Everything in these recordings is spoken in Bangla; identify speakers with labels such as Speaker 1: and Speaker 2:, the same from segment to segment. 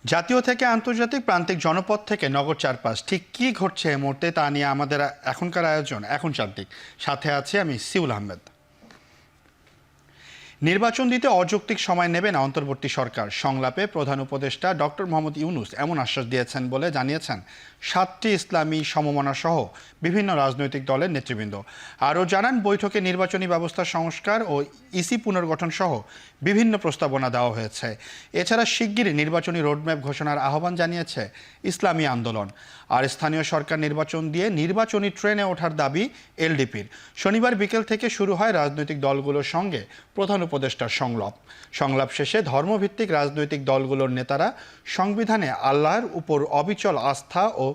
Speaker 1: জাতীয় থেকে আন্তর্জাতিক প্রান্তিক জনপদ থেকে নগর চারপাশ ঠিক কী ঘটছে এই মুহূর্তে তা নিয়ে আমাদের এখনকার আয়োজন এখন চারদিক। সাথে আছে আমি সিউল আহমেদ। নির্বাচন দিতে অযৌক্তিক সময় নেবে না অন্তর্বর্তী সরকার, সংলাপে প্রধান উপদেষ্টা ডক্টর মোহাম্মদ ইউনূস এমন আশ্বাস দিয়েছেন বলে জানিয়েছেন 7টি ইসলামী সমমনা সহ বিভিন্ন রাজনৈতিক দলের নেতৃবৃন্দ। আরও জানান, বৈঠকে নির্বাচনী ব্যবস্থা সংস্কার ও ইসি পুনর্গঠন সহ বিভিন্ন প্রস্তাবনা দেওয়া হয়েছে। এছাড়া শিগগিরই নির্বাচনী রোডম্যাপ ঘোষণার আহ্বান জানিয়েছে ইসলামী আন্দোলন। আর স্থানীয় সরকার নির্বাচন দিয়ে নির্বাচনী ট্রেনে ওঠার দাবি এলডিপির। শনিবার বিকেল থেকে শুরু হয় রাজনৈতিক দলগুলোর সঙ্গে প্রধান উপদেষ্টার সংলাপ শেষে ধর্মভিত্তিক রাজনৈতিক দলগুলোর নেতারা সংবিধানে আল্লাহর উপর অবিচল আস্থা ও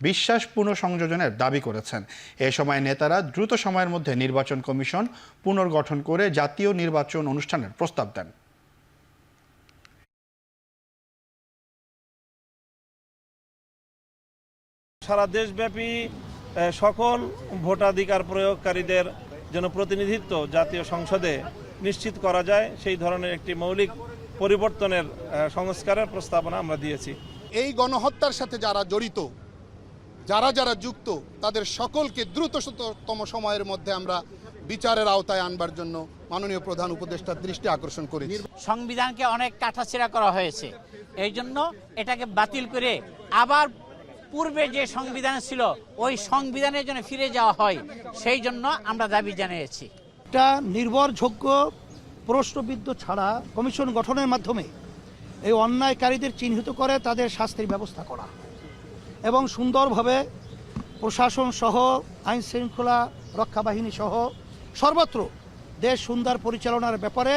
Speaker 1: বিশ্বাস পুনঃসংযোজনের দাবি করেছেন। এ সময় নেতারা দ্রুত সময়ের মধ্যে নির্বাচন কমিশন পুনর্গঠন করে জাতীয় নির্বাচন অনুষ্ঠানের প্রস্তাব দেন।
Speaker 2: সারা দেশব্যাপী সকল ভোটাধিকার প্রয়োগকারীদের যেন প্রতিনিধিত্ব জাতীয় সংসদে নিশ্চিত করা যায়, সেই ধরনের একটি মৌলিক পরিবর্তনের সংস্কারের প্রস্তাবনা আমরা দিয়েছি।
Speaker 3: এই গণহত্যার সাথে যারা জড়িত, যারা যুক্ত, তাদের সকলকে দ্রুততম সময়ের মধ্যে আমরা বিচারের আওতায় আনবার জন্য মাননীয় প্রধান উপদেষ্টার দৃষ্টি আকর্ষণ করেছি।
Speaker 4: সংবিধানকে অনেক কাটাছেঁড়া করা হয়েছে, এই জন্য এটাকে বাতিল করে আবার পূর্বে যে সংবিধান ছিল ওই সংবিধানের জন্য ফিরে যাওয়া হয়, সেই জন্য আমরা দাবি জানিয়েছি।
Speaker 5: একটা নির্ভরযোগ্য প্রশ্নবিদ্ধ ছাড়া কমিশন গঠনের মাধ্যমে এই অন্যায়কারীদের চিহ্নিত করে তাদের শাস্তির ব্যবস্থা করা এবং সুন্দরভাবে প্রশাসন সহ আইন শৃঙ্খলা রক্ষা বাহিনী সহ সর্বত্র দেশ সুন্দর পরিচালনার ব্যাপারে,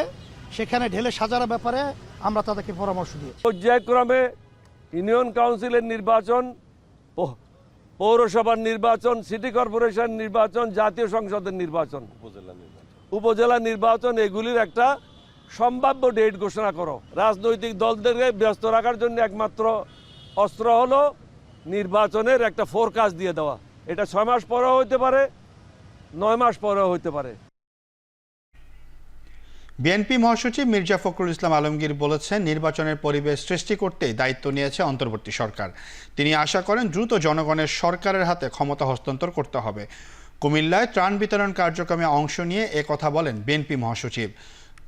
Speaker 5: সেখানে ঢেলে সাজানোর ব্যাপারে আমরা তাদেরকে পরামর্শ দিয়েছি।
Speaker 6: পর্যায়ক্রমে ইউনিয়ন কাউন্সিলের নির্বাচন, পৌরসভার নির্বাচন, সিটি কর্পোরেশন নির্বাচন, জাতীয় সংসদের নির্বাচন, উপজেলা নির্বাচন, এগুলির একটা সম্ভাব্য ডেট ঘোষণা করো। রাজনৈতিক দলদেরকে ব্যস্ত রাখার জন্য একমাত্র অস্ত্র হলো নির্বাচনের একটা ফোরকাস্ট দিয়ে দেওয়া। এটা 6 মাস পরেও হইতে পারে, 9 মাস পরেও হইতে পারে।
Speaker 1: বিএনপি মহাসচিব মির্জা ফখরুল ইসলাম আলমগীর বলেছেন, নির্বাচনের পরিবেশ সৃষ্টি করতেই দায়িত্ব নিয়েছে অন্তর্বর্তী সরকার। তিনি আশা করেন দ্রুত জনগণের সরকারের হাতে ক্ষমতা হস্তান্তর করতে হবে। কুমিল্লায় ত্রাণ বিতরণ কার্যক্রমে অংশ নিয়ে কথা বলেন বিএনপি মহাসচিব।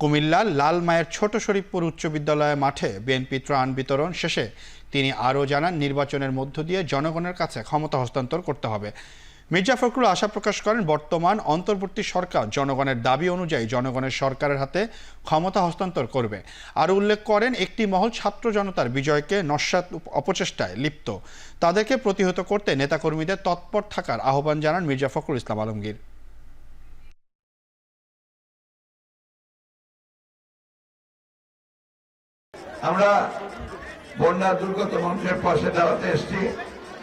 Speaker 1: কুমিল্লার লালমায়ের ছোট শরীফপুর উচ্চ বিদ্যালয় মাঠে বিএনপি ত্রাণ বিতরণ শেষে তিনি আরও জানান, নির্বাচনের মধ্য দিয়ে জনগণের কাছে ক্ষমতা হস্তান্তর করতে হবে। মির্জা ফখরুল আশা প্রকাশ করেন, বর্তমান অন্তর্বর্তী সরকার জনগণের দাবি অনুযায়ী জনগণের সরকারের হাতে ক্ষমতা হস্তান্তর করবে। আর উল্লেখ করেন, একটি মহল ছাত্র জনতার বিজয়কে নস্যাৎ অপচেষ্টায় লিপ্ত, তাদেরকে প্রতিহত করতে নেতাকর্মীদের তৎপর থাকার আহ্বান জানান মির্জা ফখরুল ইসলাম আলমগীর।
Speaker 7: আমরা বন্যা দুর্গত মানুষের পাশে দাঁড়াতে এসেছি,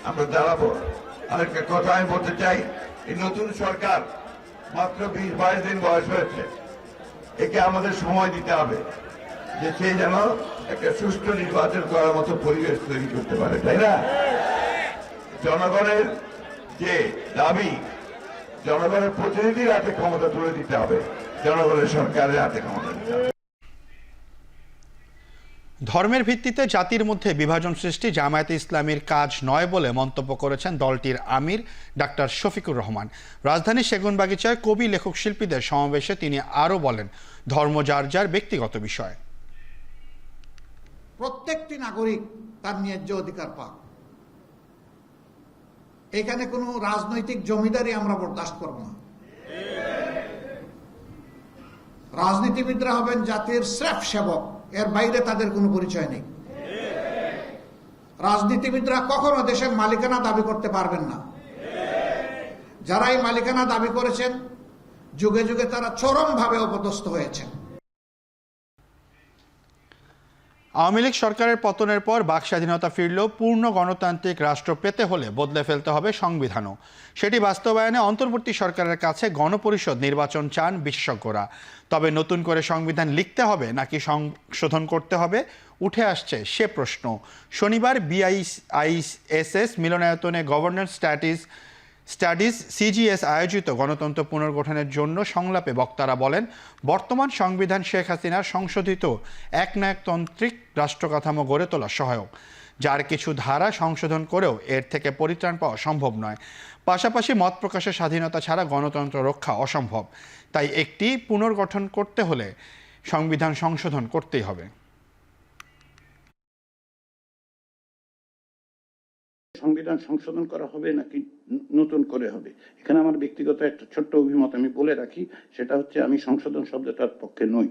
Speaker 7: আমরা দাঁড়াবো। আরেকটা কথা আমি বলতে চাই, এই নতুন সরকার মাত্র 20-22 দিন বয়স হয়েছে, একে আমাদের সময় দিতে হবে যে সে যেন একটা সুষ্ঠু নির্বাচন করার মতো পরিবেশ তৈরি করতে পারে, তাই না? জনগণের যে দাবি, জনগণের প্রতিনিধির হাতে ক্ষমতা তুলে দিতে হবে, জনগণের সরকারের হাতে ক্ষমতা দিতে হবে।
Speaker 1: ধর্মের ভিত্তিতে জাতির মধ্যে বিভাজন সৃষ্টি জামায়াতে ইসলামীর কাজ নয় বলে মন্তব্য করেছেন দলটির আমির ডাক্তার শফিকুর রহমান। রাজধানীর সেগুনবাগিচায় কবি, লেখক, শিল্পীদের সমাবেশে তিনি আরও বলেন, ধর্ম যার যার ব্যক্তিগত বিষয়।
Speaker 8: প্রত্যেকটি নাগরিক তার ন্যায্য অধিকার পাক। এখানে কোনো রাজনৈতিক জমিদারি আমরা বরদাস্ত করব না। রাজনীতিবিদরা হবেন জাতির স্রেফ সেবক, এর বাইরে তাদের কোনো পরিচয় নেই। রাজনীতিবিদরা কখনো দেশের মালিকানা দাবি করতে পারবেন না। যারা এই মালিকানা দাবি করেছেন, যুগে যুগে তারা চরমভাবে অপদস্থ হয়েছেন।
Speaker 1: আওয়ামী লীগ সরকারের পতনের পর বাক স্বাধীনতা ফিরলেও পূর্ণ গণতান্ত্রিক রাষ্ট্র পেতে হলে বদলে ফেলতে হবে সংবিধানও। সেটি বাস্তবায়নে অন্তর্বর্তী সরকারের কাছে গণপরিষদ নির্বাচন চান বিশেষজ্ঞরা। তবে নতুন করে সংবিধান লিখতে হবে নাকি সংশোধন করতে হবে, উঠে আসছে সে প্রশ্ন। শনিবার বিআইএসএস মিলনায়তনে গভর্নেন্স স্ট্যাটিস স্টাডিজ সিজিএস আয়োজিত গণতন্ত্র পুনর্গঠনের জন্য সংলাপে বক্তারা বলেন, বর্তমান সংবিধান শেখ হাসিনার সংশোধিত একনায়কতান্ত্রিক রাষ্ট্রকাঠামো গড়ে তোলা সহায়ক, যার কিছু ধারা সংশোধন করেও এর থেকে পরিত্রাণ পাওয়া সম্ভব নয়। পাশাপাশি মত প্রকাশের স্বাধীনতা ছাড়া গণতন্ত্র রক্ষা অসম্ভব। তাই একটি পুনর্গঠন করতে হলে সংবিধান সংশোধন করতেই হবে।
Speaker 9: সংবিধান সংশোধন করা হবে নাকি নতুন করে হবে, এখানে আমার ব্যক্তিগত একটা ছোট্ট অভিমত আমি বলে রাখি। সেটা হচ্ছে, আমি সংশোধন শব্দটার পক্ষে নই।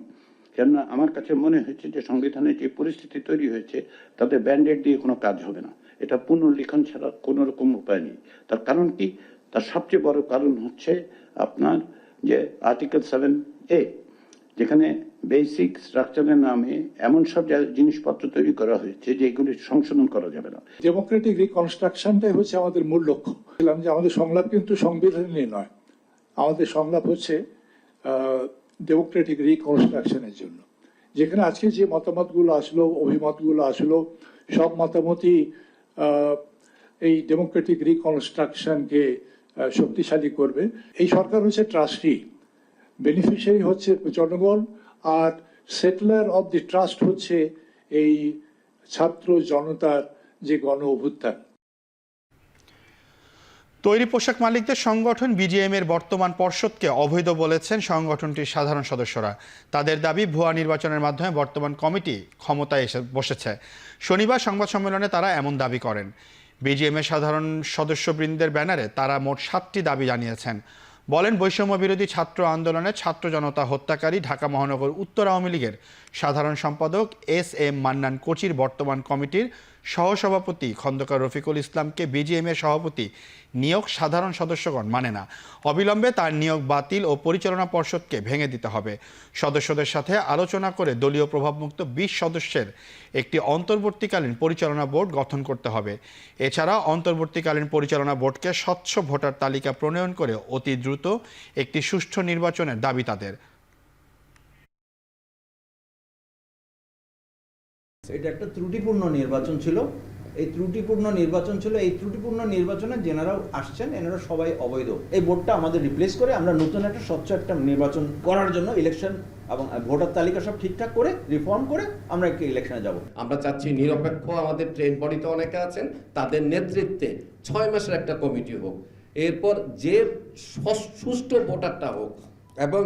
Speaker 9: কেননা আমার কাছে মনে হয়েছে যে সংবিধানে যে পরিস্থিতি তৈরি হয়েছে তাতে ব্যান্ডেড দিয়ে কোনো কাজ হবে না। এটা পুনর্লিখন ছাড়া কোনো রকম উপায় নেই। তার কারণ কি? তার সবচেয়ে বড় কারণ হচ্ছে আপনার যে আর্টিকেল 7A, যেখানে বেসিক স্ট্রাকচারের নামে এমন সব জিনিসপত্র তৈরি করা হয়েছে যে এগুলি সংশোধন করা যাবে না।
Speaker 10: ডেমোক্রেটিক রিকনস্ট্রাকশনটাই হচ্ছে আমাদের মূল লক্ষ্য। বললাম যে আমাদের সংলাপ কিন্তু সংবিধান নিয়ে নয়, আমাদের সংলাপ হচ্ছে ডেমোক্রেটিক রিকনস্ট্রাকশনের জন্য। যেখানে আজকে যে মতামতগুলো আসলো, অভিমতগুলো আসলো, সব মতামতই এই ডেমোক্রেটিক রিকনস্ট্রাকশনকে শক্তিশালী করবে। এই সরকার হচ্ছে ট্রাস্টি, বেনিফিশিয়ারি হচ্ছে জনগণ, আর সেটলার অব দি ট্রাস্ট হচ্ছে এই ছাত্র জনতার যে গণ অভ্যুত্থান।
Speaker 1: তৈরি পোশাক মালিকদের সংগঠন বিজিএম এর বর্তমান পর্ষদকে অবৈধ বলেছেন সংগঠনটির সাধারণ সদস্যরা। তাদের দাবি, ভুয়া নির্বাচনের মাধ্যমে বর্তমান কমিটি ক্ষমতায় এসে বসেছে। শনিবার সংবাদ সম্মেলনে তারা এমন দাবি করেন। বিজিএম এর সাধারণ সদস্যবৃন্দের ব্যানারে তারা মোট 7টি দাবি জানিয়েছেন। বলেন, বৈষম্য বিরোধী ছাত্র আন্দোলনে ছাত্র জনতা হত্যাকারী ঢাকা মহানগর উত্তর আওয়ামী লীগের সাধারণ সম্পাদক এস.এম. মান্নান কোচির বর্তমান কমিটির সহসভাপতি খন্দকার রফিকুল ইসলামকে বিজিএম এর সভাপতি নিয়োগ সাধারণ সদস্যগণ মানে না। অবিলম্বে তার নিয়োগ বাতিল ও পরিচালনা পর্ষদকে ভেঙে দিতে হবে। সদস্যদের সাথে আলোচনা করে দলীয় প্রভাবমুক্ত 20 সদস্যের একটি অন্তর্বর্তীকালীন পরিচালনা বোর্ড গঠন করতে হবে। এছাড়া অন্তর্বর্তীকালীন পরিচালনা বোর্ডকে স্বচ্ছ ভোটার তালিকা প্রণয়ন করে অতি দ্রুত একটি সুষ্ঠু নির্বাচনের দাবি তাদের।
Speaker 11: এটা একটা ত্রুটিপূর্ণ নির্বাচন ছিল। এই ত্রুটিপূর্ণ নির্বাচনে যেনারা আসছেন এনারা সবাই অবৈধ। এই বোর্ডটা আমাদের রিপ্লেস করে আমরা নতুন একটা স্বচ্ছ একটা নির্বাচন করার জন্য ইলেকশন এবং ভোটার তালিকা সব ঠিকঠাক করে রিফর্ম করে আমরা একটা ইলেকশনে যাব।
Speaker 12: আমরা চাচ্ছি নিরপেক্ষ, আমাদের ট্রেড বডিতে অনেকে আছেন, তাদের নেতৃত্বে 6 মাসের একটা কমিটি হোক। এরপর যে সুষ্ঠু ভোটারটা হোক এবং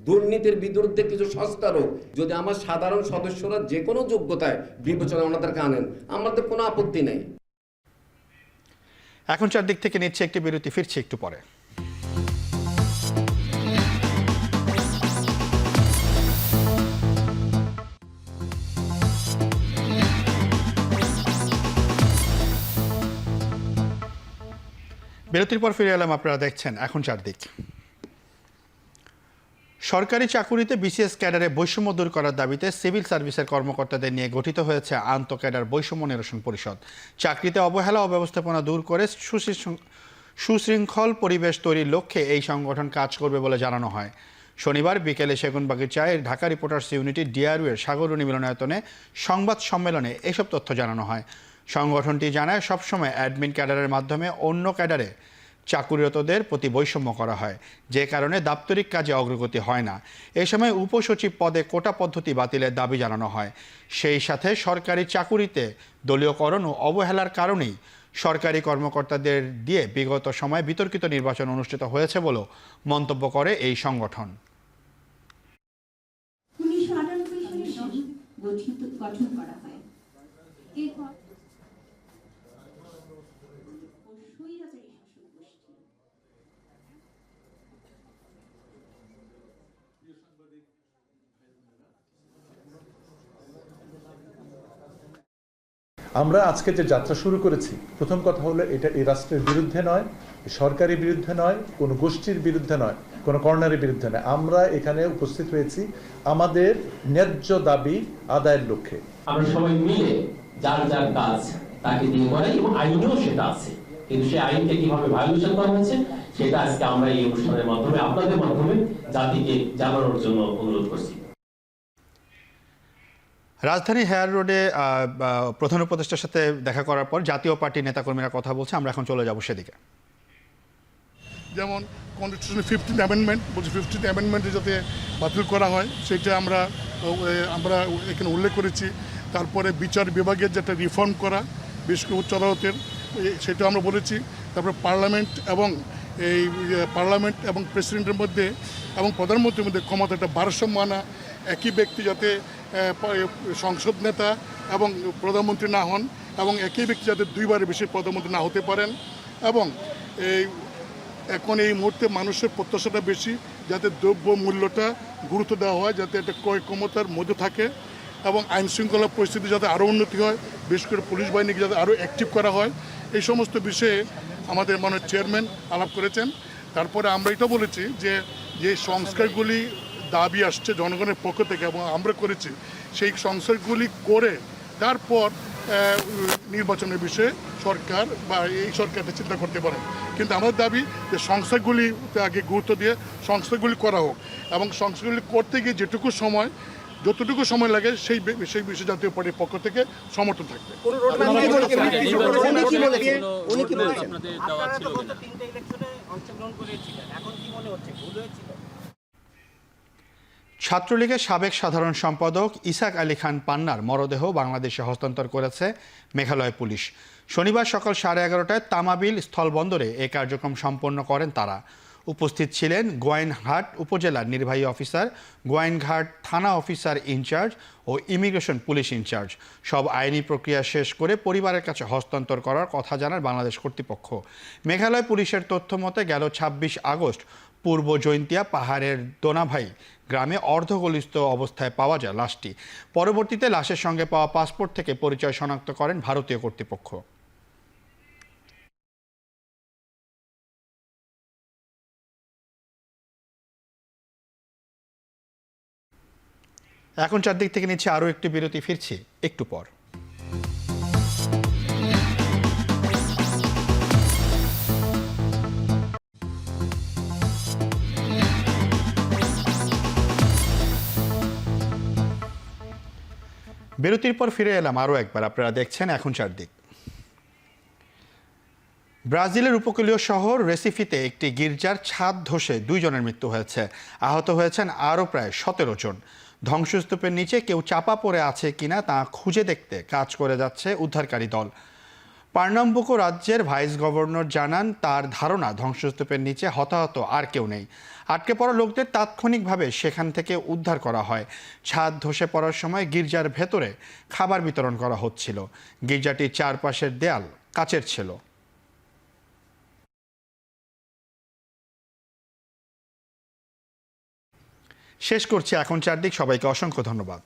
Speaker 12: দুর্নীতির বিরুদ্ধে কিছু সংস্কার হোক। যদি আমার সাধারণ সদস্যরা যে কোনো যোগ্যতায় বিবেচনা ওনাদেরকে আনেন, আমাদের কোনো আপত্তি নেই।
Speaker 1: এখন চারদিক থেকে নিচ্ছে একটি বিরতি, ফিরছে একটু পরে। বিরতির পর ফিরে এলাম, আপনারা দেখছেন এখন চারদিক। সরকারি চাকুরিতে বিসিএস ক্যাডারে বৈষম্য দূর করার দাবিতে সিভিল সার্ভিসের কর্মকর্তাদের নিয়ে গঠিত হয়েছে আন্তঃ ক্যাডার বৈষম্য নিরসন পরিষদ। চাকরিতে অবহেলা ও ব্যবস্থাপনা দূর করে সুশৃঙ্খল পরিবেশ তৈরির লক্ষ্যে এই সংগঠন কাজ করবে বলে জানানো হয়। শনিবার বিকেলে সেগুনবাগিচায় ঢাকা রিপোর্টার্স ইউনিটি ডিআরইউ এর সাগররুনি মিলনায়তনে সংবাদ সম্মেলনে এসব তথ্য জানানো হয়। সংগঠনটি জানায়, সবসময় অ্যাডমিন ক্যাডারের মাধ্যমে অন্য ক্যাডারে চাকুরিরতদের প্রতি বৈষম্য করা হয়, যে কারণে দাপ্তরিক কাজে অগ্রগতি হয় না। এ সময় উপসচিব পদে কোটা পদ্ধতি বাতিলের দাবি জানানো হয়। সেই সাথে সরকারি চাকুরিতে দলীয়করণ ও অবহেলার কারণেই সরকারি কর্মকর্তাদের দিয়ে বিগত সময়ে বিতর্কিত নির্বাচন অনুষ্ঠিত হয়েছে বলেও মন্তব্য করে এই সংগঠন।
Speaker 10: আমরা আজকে যে যাত্রা শুরু করেছি, প্রথম কথা হলো এটা এই রাষ্ট্রের বিরুদ্ধে নয়, সরকারের বিরুদ্ধে নয়, কোনো গোষ্ঠীর বিরুদ্ধে নয়, কোনো কর্নারের বিরুদ্ধে নয়। আমরা এখানে উপস্থিত হয়েছি আমাদের ন্যায্য দাবি আদায়ের লক্ষ্যে।
Speaker 13: আমরা সবাই মিলে যার যার কাজ তাকে দিয়ে করাই, এবং আইনেও সেটা আছে, কিন্তু সেই আইনকে কিভাবে ভায়োলেশন করা হয়েছে সেটা আজকে আমরা এই অনুষ্ঠানের মাধ্যমে আপনাদের মাধ্যমে জাতিকে জানানোর জন্য অনুরোধ করছি।
Speaker 1: রাজধানী হেয়ার রোডে প্রধান উপদেষ্টার সাথে দেখা করার পর জাতীয় পার্টির নেতাকর্মীরা কথা বলছে, আমরা এখন চলে যাব সেদিকে।
Speaker 10: যেমন কনস্টিটিউশনের 15th অ্যামেন্ডমেন্ট বলছি 15th অ্যামেন্ডমেন্টে যাতে বাতিল করা হয় সেটা আমরা এখানে উল্লেখ করেছি। তারপরে বিচার বিভাগের যেটা রিফর্ম করা বিশেষ করে উচ্চ আদালতের সেটা আমরা বলেছি। তারপরে পার্লামেন্ট এবং প্রেসিডেন্টের মধ্যে এবং প্রধানমন্ত্রীর মধ্যে ক্ষমতাটা ভারসাম্য আনা, একই ব্যক্তি যাতে সংসদ নেতা এবং প্রধানমন্ত্রী না হন এবং একই ব্যক্তি যাতে দুইবারের বেশি প্রধানমন্ত্রী না হতে পারেন এবং এখন এই মুহূর্তে মানুষের প্রত্যাশাটা বেশি যাতে দ্রব্য মূল্যটা গুরুত্ব দেওয়া হয়, যাতে একটা ক্রয় ক্ষমতার মধ্যে থাকে এবং আইন শৃঙ্খলা পরিস্থিতি যাতে আরও উন্নতি হয়, বিশেষ করে পুলিশ বাহিনীকে যাতে আরও অ্যাক্টিভ করা হয়, এই সমস্ত বিষয়ে আমাদের মাননীয় চেয়ারম্যান আলাপ করেছেন। তারপরে আমরা এটা বলেছি যে সংস্কারগুলি দাবি আসছে জনগণের পক্ষ থেকে এবং আমরা করেছি, সেই সংস্কারগুলি করে তারপর নির্বাচনের বিষয়ে সরকার বা এই সরকারটা চিন্তা করতে পারেন। কিন্তু আমাদের দাবি যে সংস্থাগুলিতে আগে গুরুত্ব দিয়ে সংস্থাগুলি করা হোক এবং সংস্থাগুলি করতে গিয়ে যতটুকু সময় লাগে সেই বিষয়ে জাতীয় পার্টির পক্ষ থেকে সমর্থন থাকবে।
Speaker 1: ছাত্রলীগের সাবেক সাধারণ সম্পাদক ইসাক আলী খান পান্নার মরদেহ বাংলাদেশে হস্তান্তর করেছে মেঘালয় পুলিশ। শনিবার সকাল 11:30টায় তামাবিল স্থলবন্দরে এই কার্যক্রম সম্পন্ন করেন তারা। উপস্থিত ছিলেন গোয়াইনঘাট উপজেলার নির্বাহী অফিসার, গোয়াইনঘাট থানা অফিসার ইনচার্জ ও ইমিগ্রেশন পুলিশ ইনচার্জ। সব আইনি প্রক্রিয়া শেষ করে পরিবারের কাছে হস্তান্তর করার কথা জানায় বাংলাদেশ কর্তৃপক্ষ। মেঘালয় পুলিশের তথ্য মতে গেল 26 আগস্ট পূর্ব জৈন্তিয়া পাহাড়ের দোনাভাই গ্রামে অর্ধগলিত অবস্থায় পাওয়া যায় লাশটি। পরবর্তীতে লাশের সঙ্গে পাওয়া পাসপোর্ট থেকে পরিচয় শনাক্ত করেন ভারতীয় কর্তৃপক্ষ। এখন চারদিক থেকে নিচ্ছে আরও একটি বিরতি, ফিরছি একটু পর। বিরতির পর ফিরে এলাম আরও একবার। আপনারা দেখছেন এখন চারদিক। ব্রাজিলের উপকূলীয় শহর রেসিফিতে একটি গির্জার ছাদ ধসে 2 জনের মৃত্যু হয়েছে। আহত হয়েছেন আরও প্রায় 17 জন। ধ্বংসস্তূপের নিচে কেউ চাপা পড়ে আছে কিনা তা খুঁজে দেখতে কাজ করে যাচ্ছে উদ্ধারকারী দল। পার্নাম্বুকো রাজ্যের ভাইস গভর্নর জানান তার ধারণা ধ্বংসস্তূপের নিচে হতাহত আর কেউ নেই। আটকে পড়া লোকদের তাৎক্ষণিকভাবে সেখান থেকে উদ্ধার করা হয়। ছাদ ধসে পড়ার সময় গির্জার ভেতরে খাবার বিতরণ করা হচ্ছিল। গির্জাটির চারপাশের দেয়াল কাচের ছিল। শেষ করছি এখন চারদিক। সবাইকে অসংখ্য ধন্যবাদ।